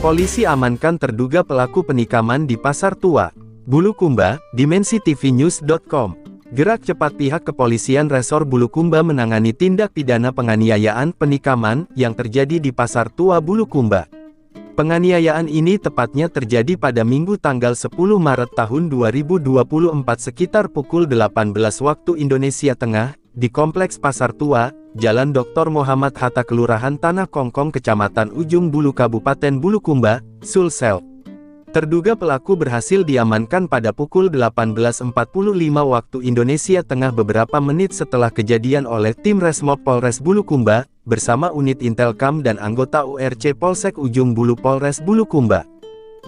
Polisi amankan terduga pelaku penikaman di Pasar Tua, Bulukumba. DimensiTVNews.com. Gerak cepat pihak kepolisian Resor Bulukumba menangani tindak pidana penganiayaan penikaman yang terjadi di Pasar Tua Bulukumba. Penganiayaan ini tepatnya terjadi pada Minggu tanggal 10 Maret tahun 2024 sekitar pukul 18 waktu Indonesia Tengah, di Kompleks Pasar Tua, Jalan Dr. Muhammad Hatta, Kelurahan Tanah Kongkong, Kecamatan Ujung Bulu, Kabupaten Bulukumba, Sulsel. Terduga pelaku berhasil diamankan pada pukul 18.45 waktu Indonesia Tengah beberapa menit setelah kejadian oleh tim Resmob Polres Bulukumba, bersama unit Intelkam dan anggota URC Polsek Ujung Bulu Polres Bulukumba.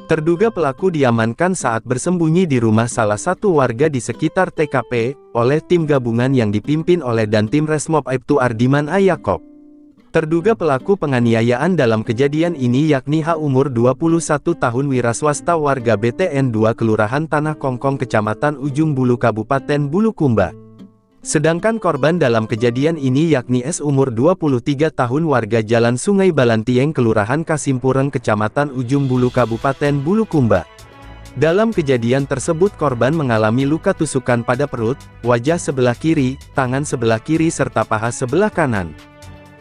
Terduga pelaku diamankan saat bersembunyi di rumah salah satu warga di sekitar TKP, oleh tim gabungan yang dipimpin oleh Dantim Resmob Aibtu Ardiman Ayakob. Terduga pelaku penganiayaan dalam kejadian ini yakni H umur 21 tahun wiraswasta warga BTN 2 Kelurahan Tanah Kongkong Kecamatan Ujung Bulu Kabupaten Bulukumba. Sedangkan korban dalam kejadian ini yakni S umur 23 tahun warga Jalan Sungai Balantieng Kelurahan Kasimpureng Kecamatan Ujung Bulu Kabupaten Bulukumba. Dalam kejadian tersebut korban mengalami luka tusukan pada perut, wajah sebelah kiri, tangan sebelah kiri serta paha sebelah kanan.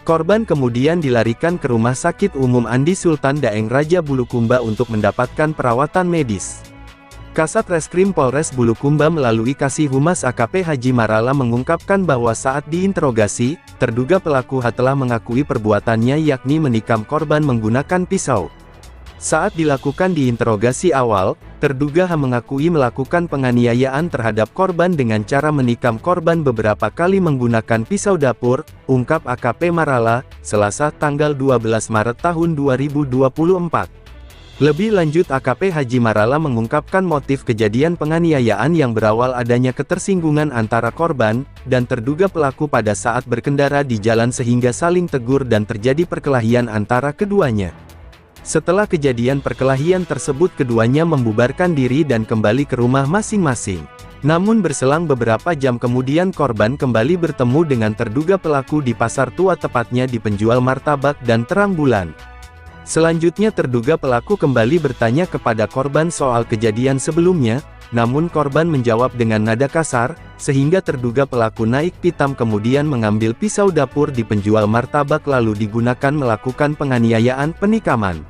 Korban kemudian dilarikan ke Rumah Sakit Umum Andi Sultan Daeng Raja Bulukumba untuk mendapatkan perawatan medis. Kasat Reskrim Polres Bulukumba melalui Kasih Humas AKP Haji Marala mengungkapkan bahwa saat diinterogasi, terduga pelaku H telah mengakui perbuatannya yakni menikam korban menggunakan pisau. Saat dilakukan diinterogasi awal, terduga H mengakui melakukan penganiayaan terhadap korban dengan cara menikam korban beberapa kali menggunakan pisau dapur, ungkap AKP Marala, Selasa tanggal 12 Maret tahun 2024. Lebih lanjut AKP Haji Marala mengungkapkan motif kejadian penganiayaan yang berawal adanya ketersinggungan antara korban dan terduga pelaku pada saat berkendara di jalan sehingga saling tegur dan terjadi perkelahian antara keduanya. Setelah kejadian perkelahian tersebut keduanya membubarkan diri dan kembali ke rumah masing-masing. Namun berselang beberapa jam kemudian korban kembali bertemu dengan terduga pelaku di Pasar Tua, tepatnya di penjual martabak dan terang bulan. Selanjutnya terduga pelaku kembali bertanya kepada korban soal kejadian sebelumnya, namun korban menjawab dengan nada kasar, sehingga terduga pelaku naik pitam kemudian mengambil pisau dapur di penjual martabak lalu digunakan melakukan penganiayaan penikaman.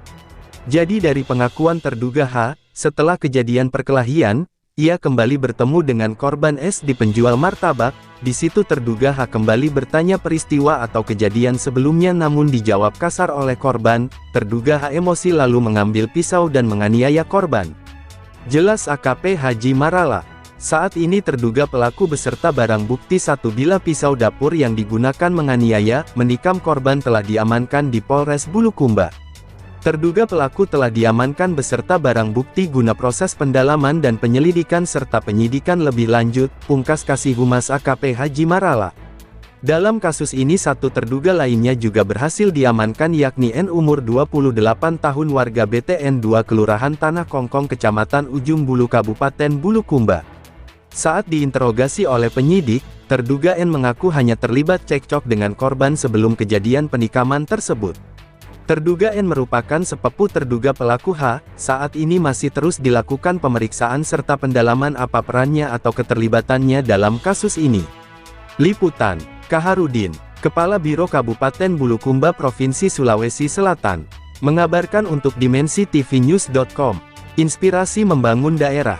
Jadi dari pengakuan terduga H, setelah kejadian perkelahian, ia kembali bertemu dengan korban S di penjual martabak. Di situ terduga H kembali bertanya peristiwa atau kejadian sebelumnya namun dijawab kasar oleh korban. Terduga H emosi lalu mengambil pisau dan menganiaya korban. Jelas AKP Haji Marala. Saat ini terduga pelaku beserta barang bukti satu bilah pisau dapur yang digunakan menganiaya, menikam korban telah diamankan di Polres Bulukumba. Terduga pelaku telah diamankan beserta barang bukti guna proses pendalaman dan penyelidikan serta penyidikan lebih lanjut, pungkas Kasih Humas AKP Haji Marala. Dalam kasus ini satu terduga lainnya juga berhasil diamankan yakni N umur 28 tahun warga BTN 2 Kelurahan Tanah Kongkong Kecamatan Ujung Bulu Kabupaten Bulukumba. Saat diinterogasi oleh penyidik, terduga N mengaku hanya terlibat cekcok dengan korban sebelum kejadian penikaman tersebut. Terduga N merupakan sepupu terduga pelaku H, saat ini masih terus dilakukan pemeriksaan serta pendalaman apa perannya atau keterlibatannya dalam kasus ini. Liputan, Kaharudin, Kepala Biro Kabupaten Bulukumba Provinsi Sulawesi Selatan, mengabarkan untuk DimensiTVNews.com, inspirasi membangun daerah.